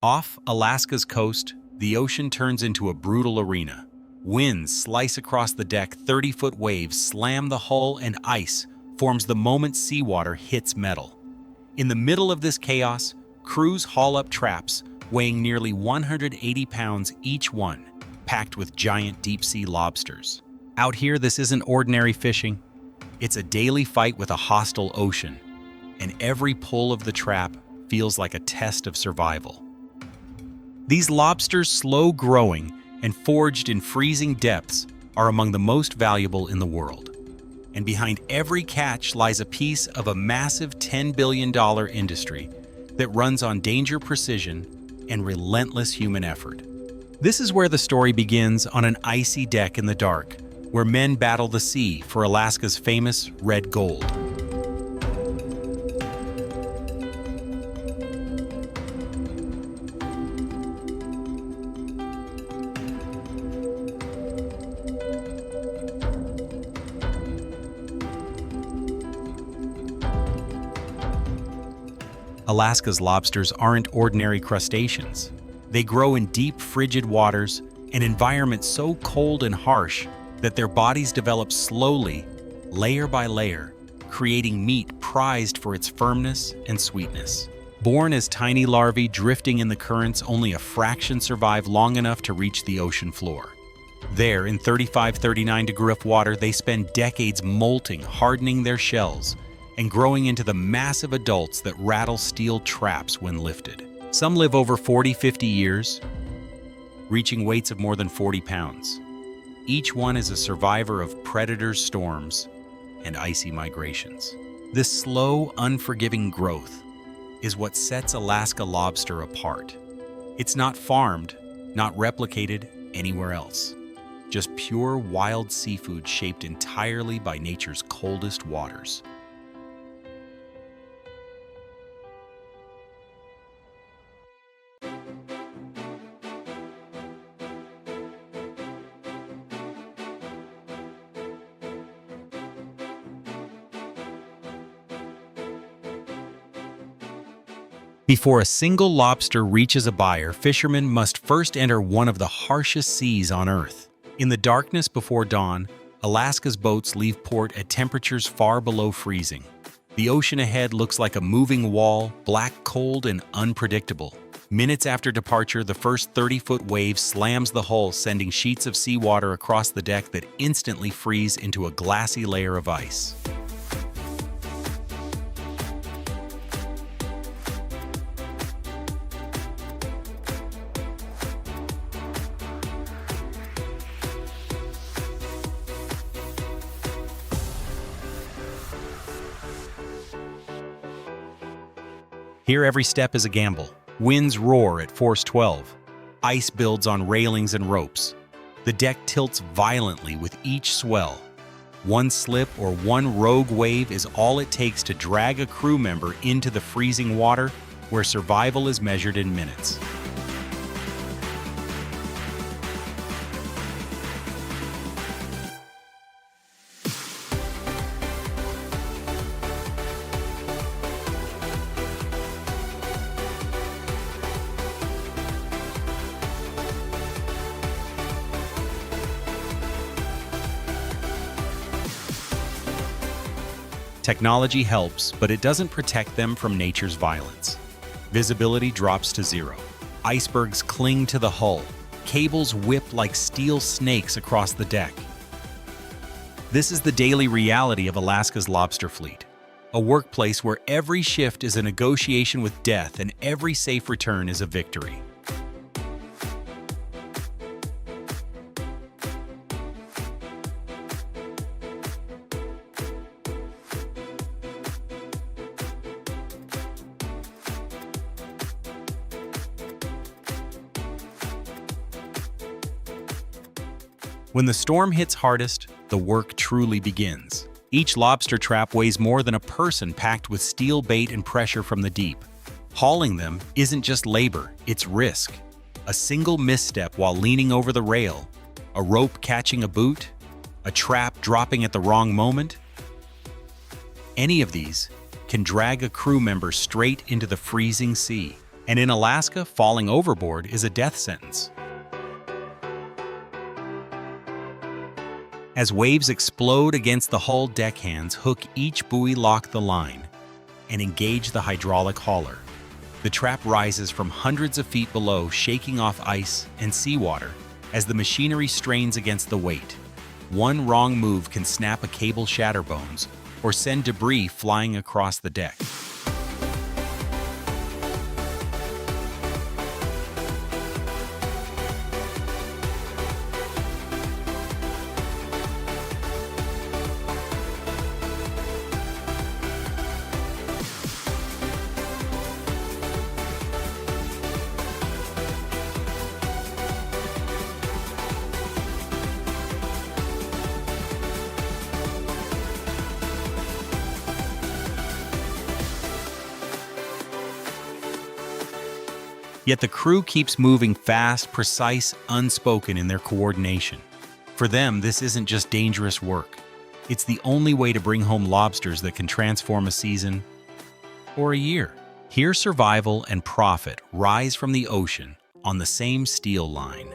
Off Alaska's coast, the ocean turns into a brutal arena. Winds slice across the deck, 30-foot waves slam the hull, and ice forms the moment seawater hits metal. In the middle of this chaos, crews haul up traps weighing nearly 180 pounds each one, packed with giant deep-sea lobsters. Out here, this isn't ordinary fishing. It's a daily fight with a hostile ocean, and every pull of the trap feels like a test of survival. These lobsters, slow growing and forged in freezing depths, are among the most valuable in the world. And behind every catch lies a piece of a massive $10 billion industry that runs on danger, precision, and relentless human effort. This is where the story begins, on an icy deck in the dark, where men battle the sea for Alaska's famous red gold. Alaska's lobsters aren't ordinary crustaceans. They grow in deep, frigid waters, an environment so cold and harsh that their bodies develop slowly, layer by layer, creating meat prized for its firmness and sweetness. Born as tiny larvae drifting in the currents, only a fraction survive long enough to reach the ocean floor. There, in 35-39 degree water, they spend decades molting, hardening their shells, and growing into the massive adults that rattle steel traps when lifted. Some live over 40-50 years, reaching weights of more than 40 pounds. Each one is a survivor of predators, storms, and icy migrations. This slow, unforgiving growth is what sets Alaska lobster apart. It's not farmed, not replicated anywhere else. Just pure, wild seafood shaped entirely by nature's coldest waters. Before a single lobster reaches a buyer, fishermen must first enter one of the harshest seas on Earth. In the darkness before dawn, Alaska's boats leave port at temperatures far below freezing. The ocean ahead looks like a moving wall, black, cold, and unpredictable. Minutes after departure, the first 30-foot wave slams the hull, sending sheets of seawater across the deck that instantly freeze into a glassy layer of ice. Here, every step is a gamble. Winds roar at force 12. Ice builds on railings and ropes. The deck tilts violently with each swell. One slip or one rogue wave is all it takes to drag a crew member into the freezing water, where survival is measured in minutes. Technology helps, but it doesn't protect them from nature's violence. Visibility drops to zero. Icebergs cling to the hull. Cables whip like steel snakes across the deck. This is the daily reality of Alaska's lobster fleet. A workplace where every shift is a negotiation with death and every safe return is a victory. When the storm hits hardest, the work truly begins. Each lobster trap weighs more than a person, packed with steel bait and pressure from the deep. Hauling them isn't just labor, it's risk. A single misstep while leaning over the rail, a rope catching a boot, a trap dropping at the wrong moment. Any of these can drag a crew member straight into the freezing sea. And in Alaska, falling overboard is a death sentence. As waves explode against the hull, deckhands hook each buoy, lock the line, and engage the hydraulic hauler. The trap rises from hundreds of feet below, shaking off ice and seawater as the machinery strains against the weight. One wrong move can snap a cable, shatter bones, or send debris flying across the deck. Yet the crew keeps moving fast, precise, unspoken in their coordination. For them, this isn't just dangerous work. It's the only way to bring home lobsters that can transform a season or a year. Here, survival and profit rise from the ocean on the same steel line.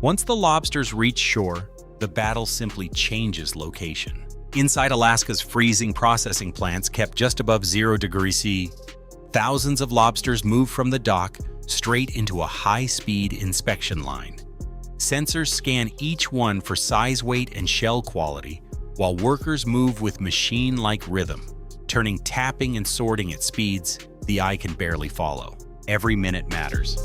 Once the lobsters reach shore, the battle simply changes location. Inside Alaska's freezing processing plants kept just above 0°C, thousands of lobsters move from the dock straight into a high-speed inspection line. Sensors scan each one for size, weight, and shell quality, while workers move with machine-like rhythm, turning tapping and sorting at speeds the eye can barely follow. Every minute matters.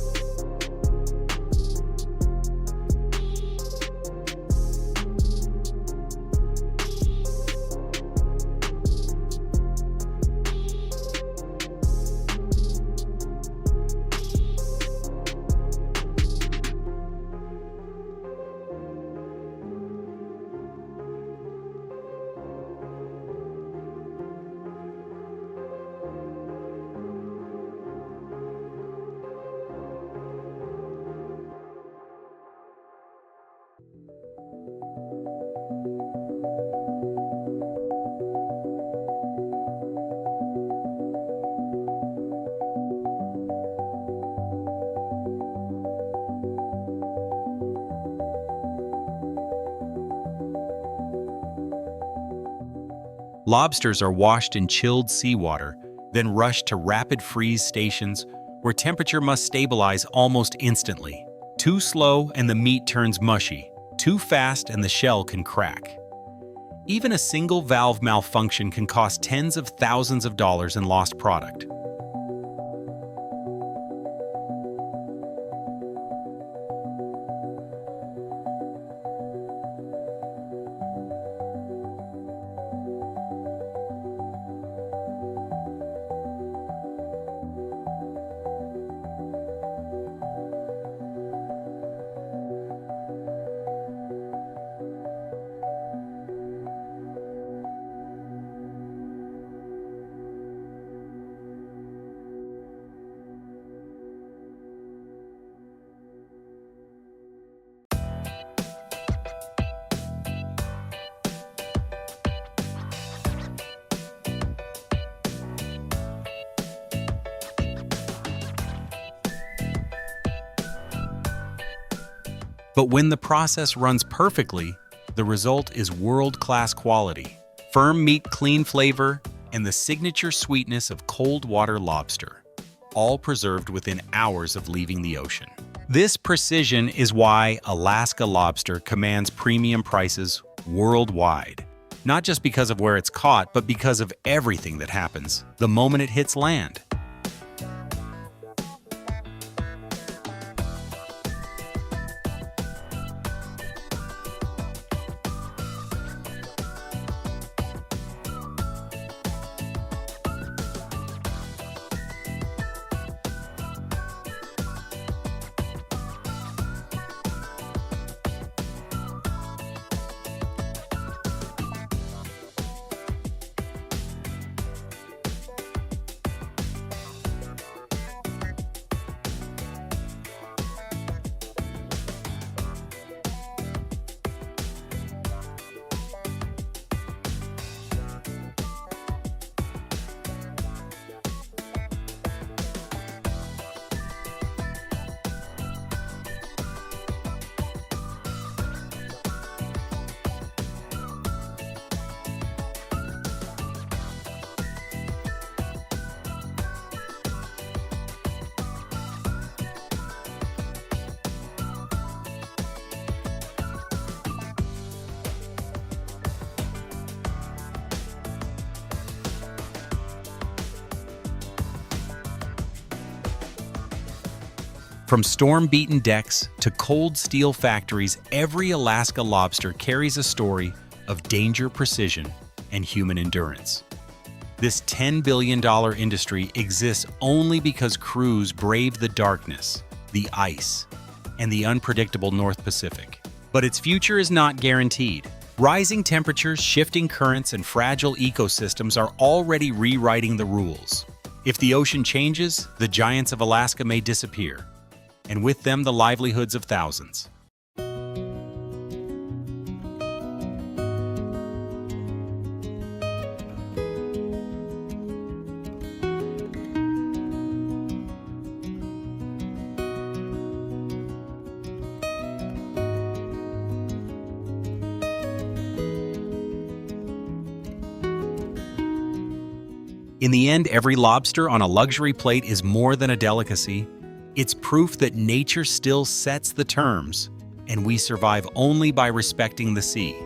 Lobsters are washed in chilled seawater, then rushed to rapid freeze stations where temperature must stabilize almost instantly. Too slow and the meat turns mushy. Too fast and the shell can crack. Even a single valve malfunction can cost tens of thousands of dollars in lost product. But when the process runs perfectly, the result is world-class quality, firm meat, clean flavor, and the signature sweetness of cold water lobster, all preserved within hours of leaving the ocean. This precision is why Alaska lobster commands premium prices worldwide, not just because of where it's caught, but because of everything that happens the moment it hits land. From storm-beaten decks to cold steel factories, every Alaska lobster carries a story of danger, precision, and human endurance. This $10 billion industry exists only because crews brave the darkness, the ice, and the unpredictable North Pacific. But its future is not guaranteed. Rising temperatures, shifting currents, and fragile ecosystems are already rewriting the rules. If the ocean changes, the giants of Alaska may disappear, and with them the livelihoods of thousands. In the end, every lobster on a luxury plate is more than a delicacy. It's proof that nature still sets the terms, and we survive only by respecting the sea.